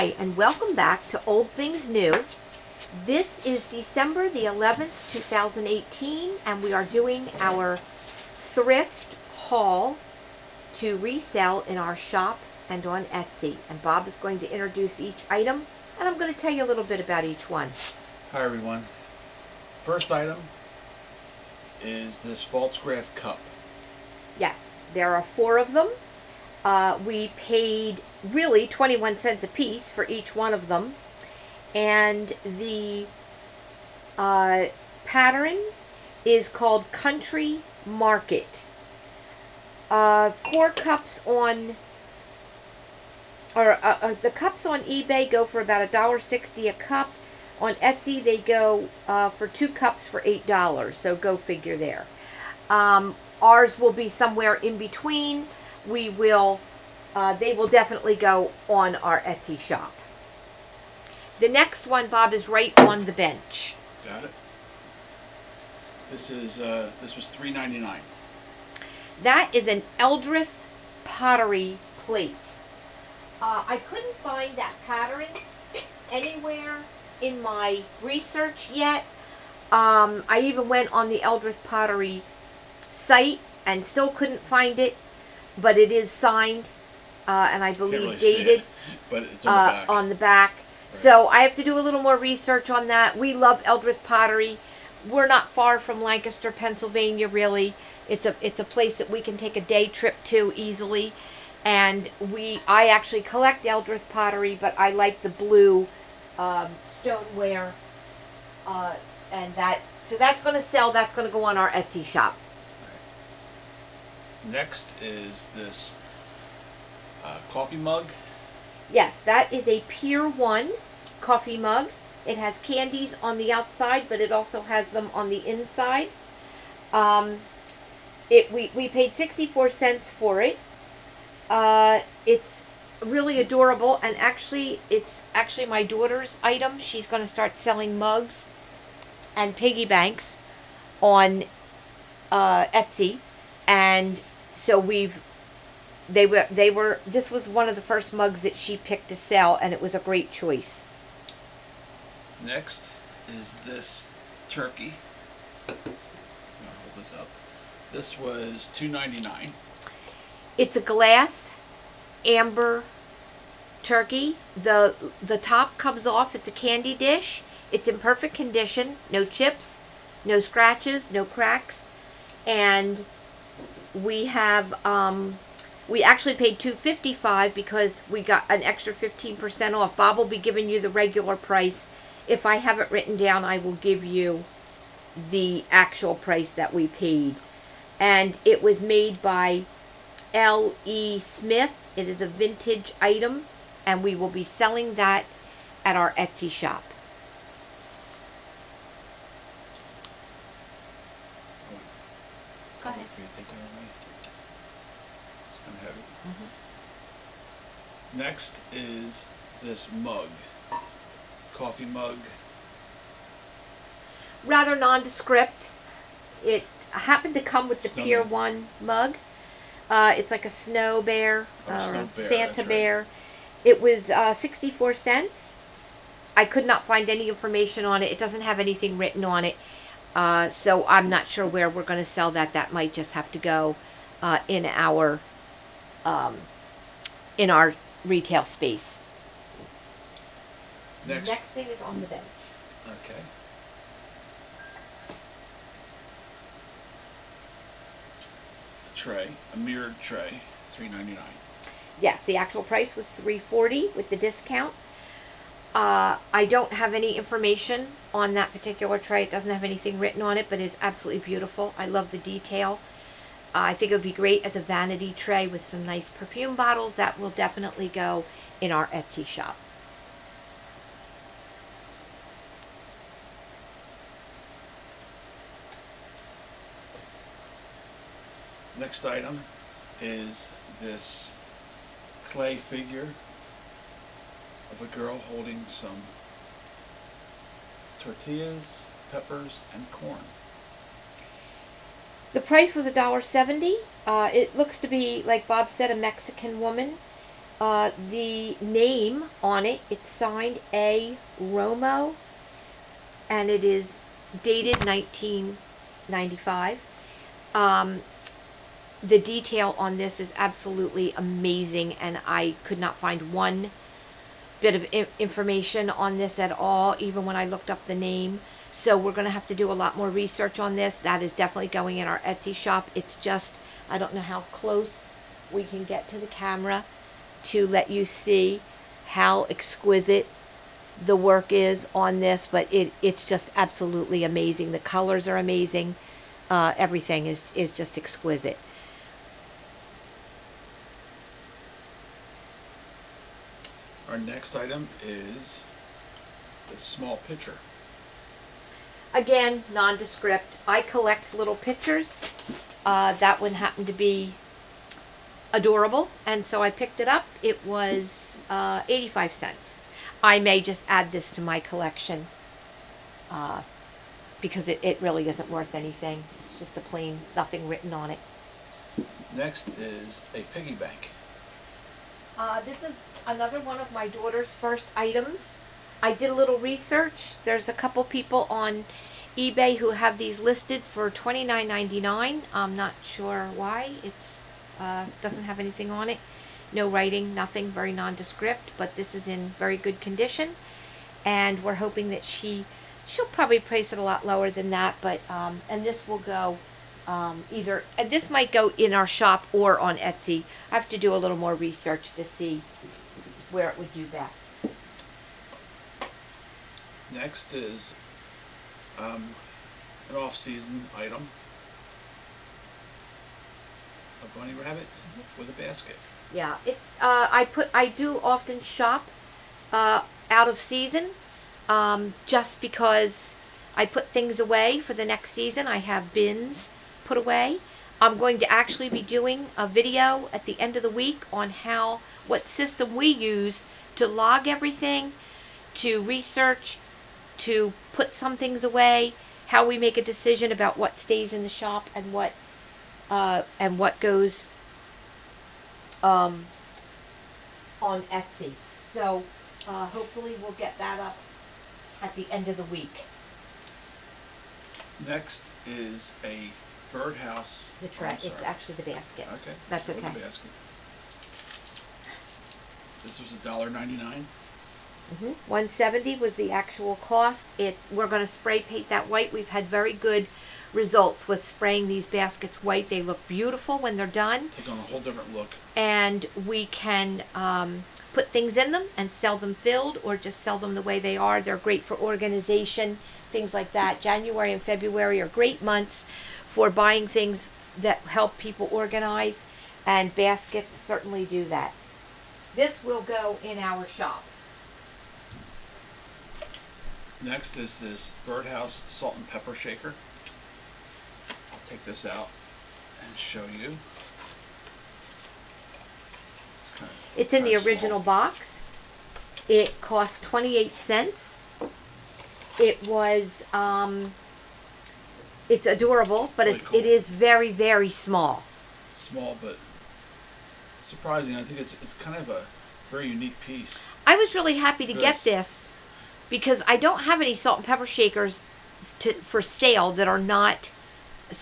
Hi, and welcome back to Old Things New. This is December the 11th, 2018, and we are doing our thrift haul to resell in our shop and on Etsy. And Bob is going to introduce each item, and I'm going to tell you a little bit about each one. Hi everyone. First item is this Falstaff cup. Yes, there are 4 of them. We paid really 21 cents a piece for each one of them, and the pattern is called Country Market. Core cups on, the cups on eBay go for about $1.60 a cup. On Etsy they go for 2 cups for $8, so go figure there. Ours will be somewhere in between. They will definitely go on our Etsy shop. The next one, Bob, is right on the bench. Got it. This was $3.99. That is an Eldrith pottery plate. I couldn't find that pattern anywhere in my research yet. I even went on the Eldrith pottery site and still couldn't find it, but it is signed and I believe really dated, but it's on the back. Right. So I have to do a little more research on that. We love Eldrith pottery. We're not far from Lancaster, Pennsylvania, really. It's a place that we can take a day trip to easily. And I actually collect Eldrith pottery, but I like the blue stoneware, so that's going to sell. That's going to go on our Etsy shop. Next is this coffee mug. Yes, that is a Pier 1 coffee mug. It has candies on the outside, but it also has them on the inside. We paid 64 cents for it. It's really adorable, and it's actually my daughter's item. She's going to start selling mugs and piggy banks on Etsy, and so this was one of the first mugs that she picked to sell, and it was a great choice. Next is this turkey. I'll hold this up. This was $2.99. It's a glass amber turkey. The top comes off. It's a candy dish. It's in perfect condition. No chips, no scratches, no cracks, and we actually paid $2.55 because we got an extra 15% off. Bob will be giving you the regular price. If I have it written down, I will give you the actual price that we paid. And it was made by L.E. Smith. It is a vintage item, and we will be selling that at our Etsy shop. Go ahead. It's kind of heavy. Next is this mug. Coffee mug. Rather nondescript. It happened to come with the Pier 1 mug. It's like a snow bear, or a Santa bear. Right. It was 64 cents. I could not find any information on it. It doesn't have anything written on it. So I'm not sure where we're going to sell that. That might just have to go in our retail space. Next thing is on the bench. Okay. Tray, a mirrored tray, $3.99. Yes, the actual price was $3.40 with the discount. I don't have any information on that particular tray. It doesn't have anything written on it, but it's absolutely beautiful. I love the detail. I think it would be great as a vanity tray with some nice perfume bottles. That will definitely go in our Etsy shop. Next item is this clay figure of a girl holding some tortillas, peppers, and corn. The price was $1.70. It looks to be, like Bob said, a Mexican woman. The name on it, it's signed A. Romo, and it is dated 1995. The detail on this is absolutely amazing, and I could not find one bit of information on this at all, even when I looked up the name. So we're going to have to do a lot more research on this. That is definitely going in our Etsy shop. It's just, I don't know how close we can get to the camera to let you see how exquisite the work is on this, but it's just absolutely amazing. The colors are amazing. Everything is just exquisite. Our next item is the small pitcher. Again, nondescript. I collect little pictures. That one happened to be adorable, and so I picked it up. It was 85 cents. I may just add this to my collection because it really isn't worth anything. It's just a plain, nothing written on it. Next is a piggy bank. This is another one of my daughter's first items. I did a little research. There's a couple people on eBay who have these listed for $29.99. I'm not sure why. It doesn't have anything on it. No writing, nothing, very nondescript, but this is in very good condition. And we're hoping that she'll probably price it a lot lower than that, but and this will go either, and this might go in our shop or on Etsy. I have to do a little more research to see where it would do best. Next is an off-season item, a bunny rabbit with a basket. Yeah, it's I do often shop out of season, just because I put things away for the next season. I have bins put away. I'm going to actually be doing a video at the end of the week on what system we use to log everything, to research, to put some things away, how we make a decision about what stays in the shop and what goes on Etsy. So hopefully we'll get that up at the end of the week. Next is a birdhouse. The tray. It's actually the basket. Okay. That's okay. The basket. This was $1.99. $1.70 was the actual cost. We're going to spray paint that white. We've had very good results with spraying these baskets white. They look beautiful when they're done. Take on a whole different look. And we can put things in them and sell them filled, or just sell them the way they are. They're great for organization, things like that. January and February are great months for buying things that help people organize, and baskets certainly do that. This will go in our shop. Next is this birdhouse salt and pepper shaker. I'll take this out and show you. It's in the original box. It cost 28 cents. It was it's adorable, but really cool. It is very, very small. Small, but surprising. I think it's kind of a very unique piece. I was really happy to get this because I don't have any salt and pepper shakers for sale that are not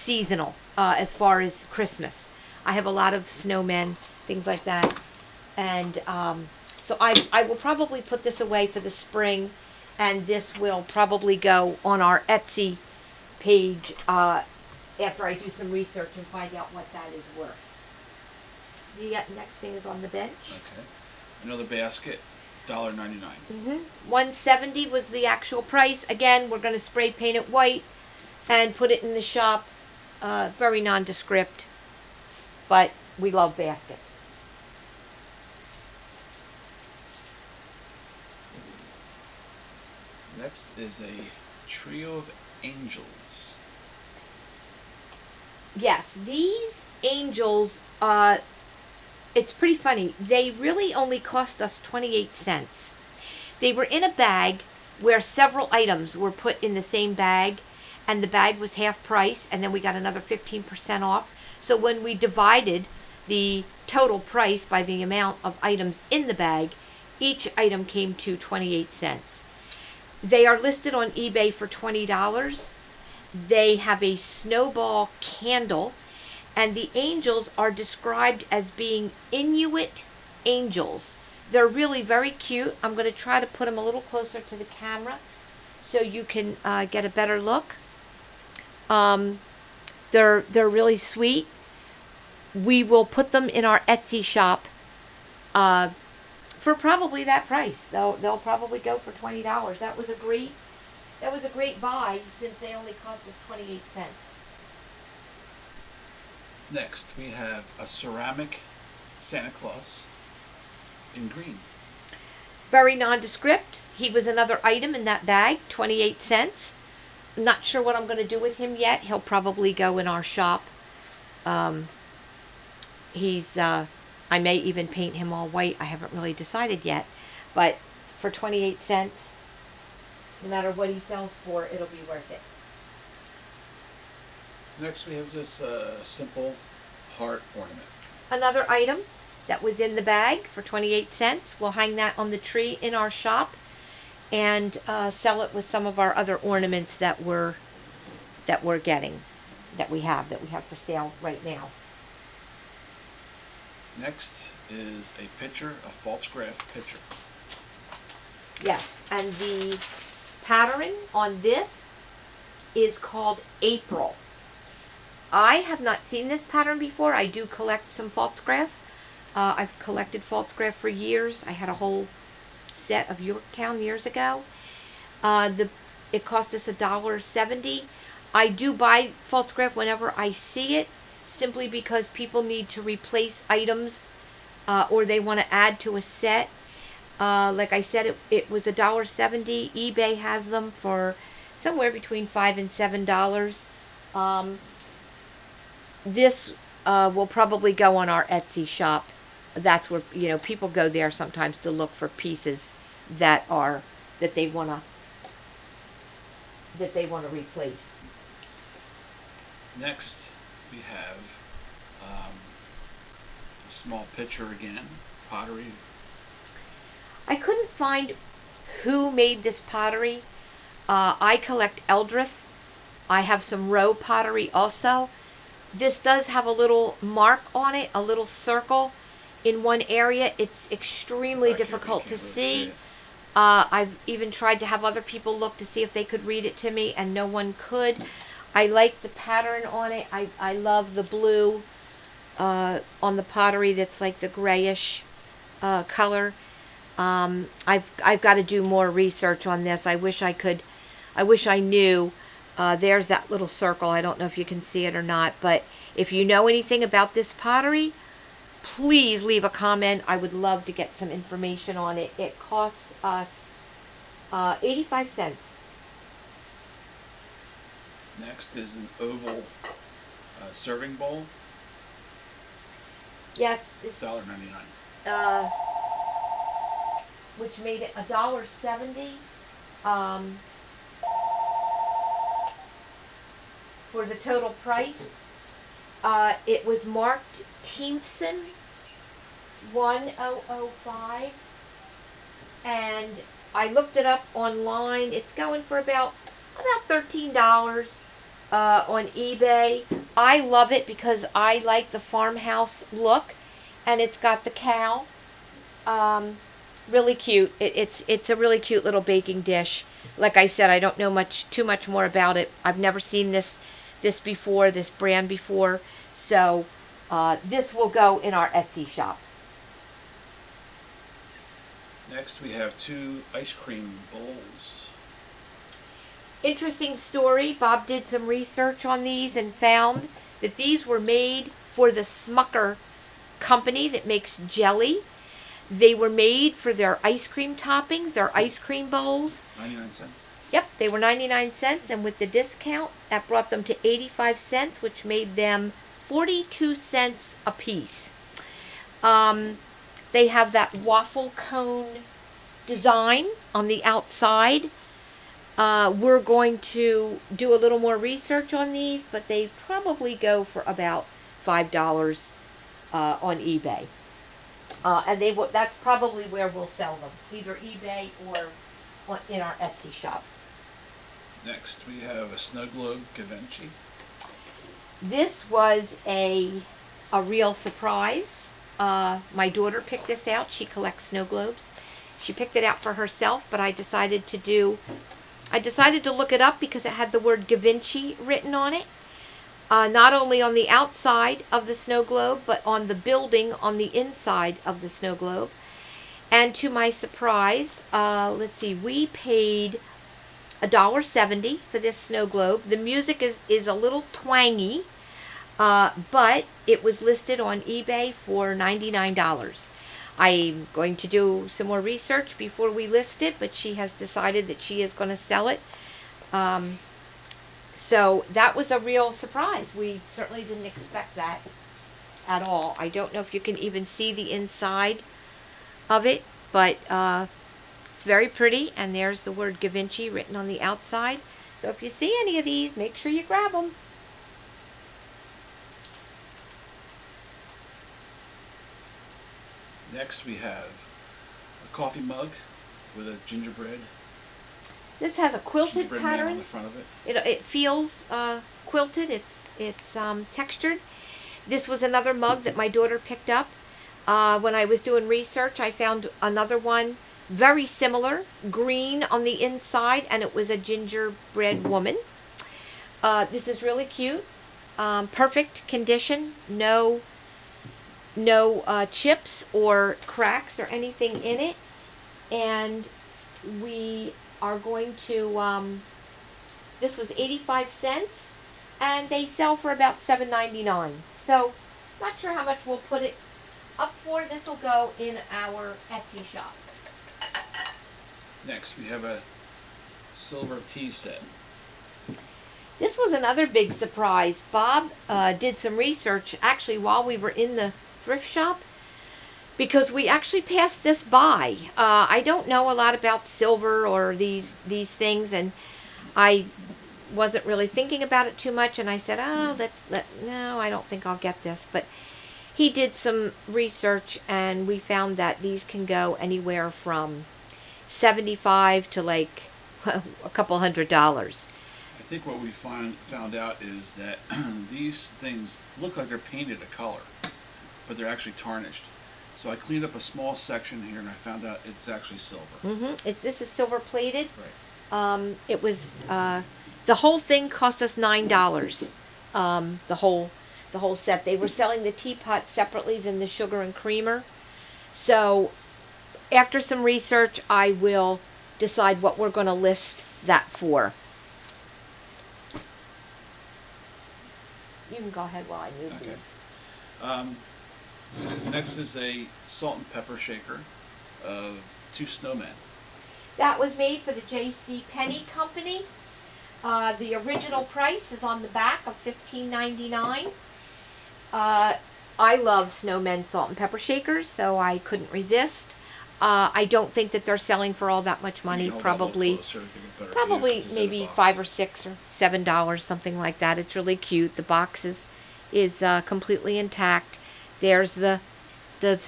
seasonal as far as Christmas. I have a lot of snowmen, things like that, and so I will probably put this away for the spring, and this will probably go on our Etsy page after I do some research and find out what that is worth. The next thing is on the bench. Okay. Another basket, $1.99. $1.70 was the actual price. Again, we're going to spray paint it white and put it in the shop. Very nondescript, but we love baskets. Next is a trio of angels. Yes, these angels, it's pretty funny. They really only cost us 28 cents. They were in a bag where several items were put in the same bag, and the bag was half price, and then we got another 15% off. So when we divided the total price by the amount of items in the bag, each item came to 28 cents. They are listed on eBay for $20. They have a snowball candle, and the angels are described as being Inuit angels. They're really very cute. I'm going to try to put them a little closer to the camera so you can get a better look. They're really sweet. We will put them in our Etsy shop for probably that price. They'll probably go for $20. That was a great buy, since they only cost us 28 cents. Next, we have a ceramic Santa Claus in green. Very nondescript. He was another item in that bag, 28 cents. I'm not sure what I'm going to do with him yet. He'll probably go in our shop. I may even paint him all white. I haven't really decided yet. But for 28 cents, no matter what he sells for, it'll be worth it. Next, we have this simple heart ornament. Another item that was in the bag for 28 cents. We'll hang that on the tree in our shop and sell it with some of our other ornaments that we have for sale right now. Next is a picture, a false graph picture. Yes, and the pattern on this is called April. I have not seen this pattern before. I do collect some false graph. I've collected false graph for years. I had a whole set of Yorktown years ago. It cost us $1.70. I do buy false graph whenever I see it, simply because people need to replace items or they want to add to a set. Like I said, it was $1.70. eBay has them for somewhere between $5 and $7. This will probably go on our Etsy shop. That's where people go there sometimes to look for pieces that they want to replace. Next, we have a small picture again, pottery. I couldn't find who made this pottery. I collect Eldrith. I have some row pottery also. This does have a little mark on it, a little circle in one area. It's extremely difficult to see. I've even tried to have other people look to see if they could read it to me, and no one could. I like the pattern on it. I love the blue on the pottery that's like the grayish color. I've got to do more research on this. I wish I knew. There's that little circle. I don't know if you can see it or not, but if you know anything about this pottery, please leave a comment. I would love to get some information on it. It costs us 85 cents. Next is an oval serving bowl. Yes, it's $1.99. Which made it $1.70. For the total price. It was marked Teamson 1005, and I looked it up online. It's going for about $13 on eBay. I love it because I like the farmhouse look, and it's got the cow. Really cute. It's a really cute little baking dish. Like I said, I don't know too much more about it. I've never seen this brand before, so this will go in our Etsy shop. Next, we have 2 ice cream bowls. Interesting story. Bob did some research on these and found that these were made for the Smucker company that makes jelly. They were made for their ice cream toppings, their ice cream bowls. 99 cents. Yep, they were 99 cents, and with the discount, that brought them to 85 cents, which made them 42 cents a piece. They have that waffle cone design on the outside. We're going to do a little more research on these, but they probably go for about $5 on eBay. And that's probably where we'll sell them, either eBay or in our Etsy shop. Next, we have a snow globe Givenchy. This was a real surprise. My daughter picked this out. She collects snow globes. She picked it out for herself, but I decided to look it up because it had the word Givenchy written on it. Not only on the outside of the snow globe, but on the building on the inside of the snow globe. And to my surprise, let's see, we paid $1.70 for this snow globe. The music is a little twangy, but it was listed on eBay for $99. I'm going to do some more research before we list it, but she has decided that she is going to sell it. So that was a real surprise. We certainly didn't expect that at all. I don't know if you can even see the inside of it, but it's very pretty, and there's the word Givenchy written on the outside. So if you see any of these, make sure you grab them. Next we have a coffee mug with a gingerbread. This has a quilted pattern. On the front of it. It feels quilted. It's textured. This was another mug that my daughter picked up. When I was doing research, I found another one very similar, green on the inside, and it was a gingerbread woman. This is really cute. Perfect condition. No chips or cracks or anything in it. And we are going to, this was 85 cents, and they sell for about $7.99. So, not sure how much we'll put it up for. This will go in our Etsy shop. Next, we have a silver tea set. This was another big surprise. Bob did some research, actually, while we were in the thrift shop, because we actually passed this by. I don't know a lot about silver or these things, and I wasn't really thinking about it too much, and I said, no, I don't think I'll get this. But he did some research, and we found that these can go anywhere from $75 to like a couple $100. I think what we found out is that these things look like they're painted a color, but they're actually tarnished. So I cleaned up a small section here, and I found out it's actually silver. This is silver plated. Right. It was the whole thing cost us $9. The whole set. They were selling the teapot separately than the sugar and creamer. So after some research, I will decide what we're going to list that for. You can go ahead while I move these. Next is a salt and pepper shaker of 2 snowmen. That was made for the J.C. Penney Company. The original price is on the back of $15.99. I love snowmen salt and pepper shakers, so I couldn't resist. I don't think that they're selling for all that much money. Probably maybe $5 or $6 or $7, something like that. It's really cute. The box is completely intact. There's the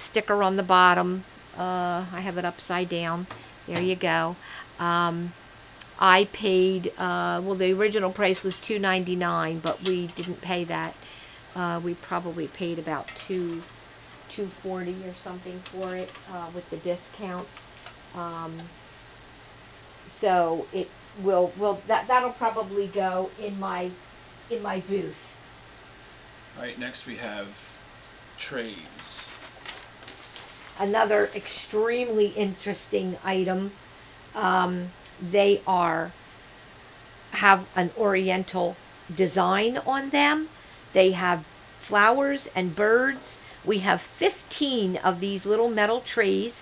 sticker on the bottom. I have it upside down. There you go. I paid, well, the original price was $2.99, but we didn't pay that. We probably paid about $2.40 or something for it with the discount. So it that'll probably go in my booth. All right, next we have trays. Another extremely interesting item. They have an oriental design on them. They have flowers and birds. We have 15 of these little metal trays.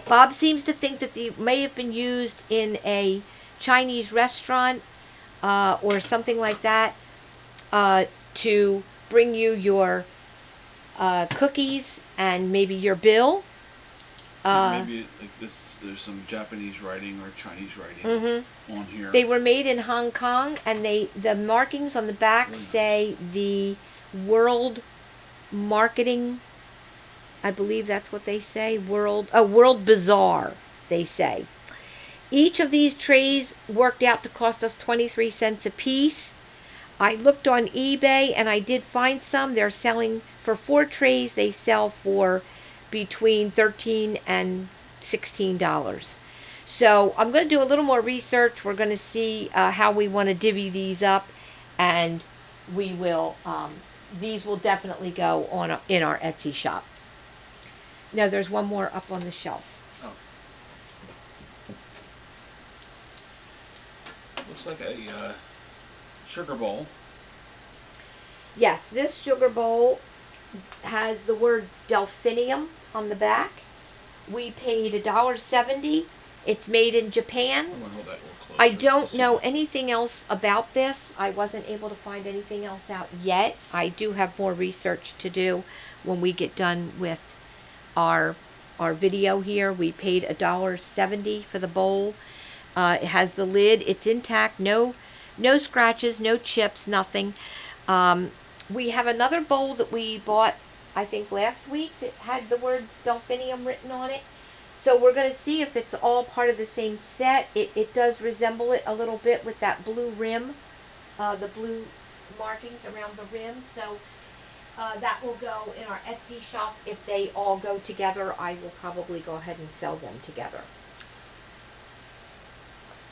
Bob seems to think that they may have been used in a Chinese restaurant or something like that to bring you your cookies and maybe your bill. Maybe like this, there's some Japanese writing or Chinese writing on here. They were made in Hong Kong, and the markings on the back say the World Marketing I believe that's what they say. World Bazaar, they say. Each of these trays worked out to cost us 23 cents a piece. I looked on eBay and I did find some. They're selling for 4 trays. They sell for between $13 and $16. So I'm going to do a little more research. We're going to see how we want to divvy these up, and we will. These will definitely go on in our Etsy shop. No, there's one more up on the shelf. Oh. Looks like a sugar bowl. Yes, this sugar bowl has the word delphinium on the back. We paid $1.70. It's made in Japan. I'm gonna hold that a little closer. I don't know anything else about this. I wasn't able to find anything else out yet. I do have more research to do when we get done with our video here. We paid $1.70 for the bowl. It has the lid. It's intact. No scratches, no chips, nothing. We have another bowl that we bought, I think, last week that had the word delphinium written on it. So we're going to see if it's all part of the same set. It does resemble it a little bit with that blue rim, the blue markings around the rim. So that will go in our Etsy shop. If they all go together, I will probably go ahead and sell them together.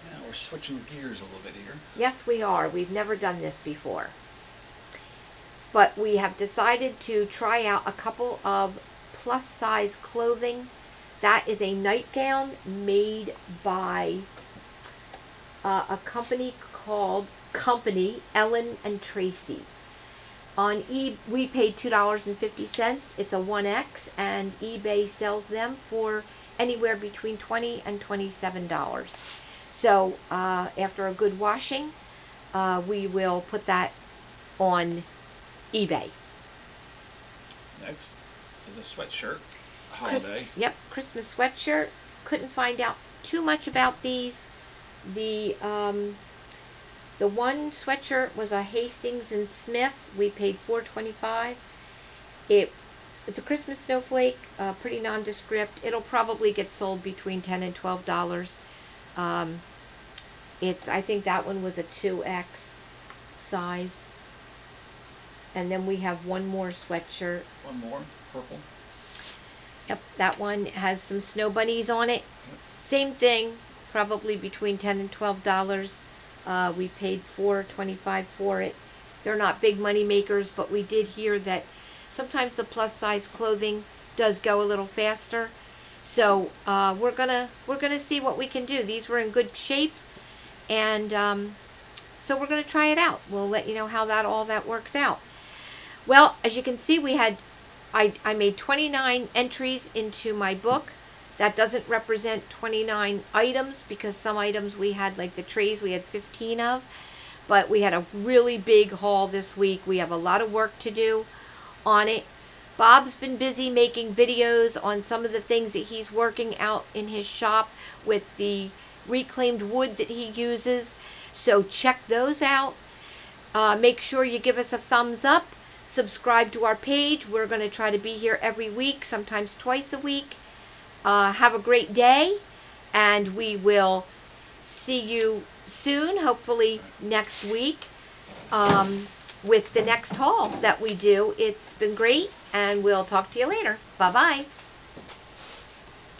Now we're switching gears a little bit here. Yes, we are. We've never done this before. But we have decided to try out a couple of plus-size clothing. That is a nightgown made by a company called Ellen and Tracy. On we paid $2.50. It's a 1X, and eBay sells them for anywhere between $20 and $27. So after a good washing, we will put that on eBay. Next is a sweatshirt. Holiday. Yep, Christmas sweatshirt. Couldn't find out too much about these. The one sweatshirt was a Hastings and Smith. We paid $4.25. It's a Christmas snowflake, pretty nondescript. It'll probably get sold between $10 and $12. I think that one was a 2X size. And then we have one more sweatshirt. One more, purple. Yep, that one has some snow bunnies on it. Yep. Same thing, probably between $10 and $12. We paid $4.25 for it. They're not big money makers, but we did hear that sometimes the plus size clothing does go a little faster. So we're gonna see what we can do. These were in good shape, and so we're gonna try it out. We'll let you know how all that works out. Well, as you can see, I made 29 entries into my book. That doesn't represent 29 items, because some items we had, like the trays, we had 15 of. But we had a really big haul this week. We have a lot of work to do on it. Bob's been busy making videos on some of the things that he's working out in his shop with the reclaimed wood that he uses. So check those out. Make sure you give us a thumbs up. Subscribe to our page. We're going to try to be here every week, sometimes twice a week. Have a great day, and we will see you soon, hopefully next week, with the next haul that we do. It's been great, and we'll talk to you later. Bye-bye.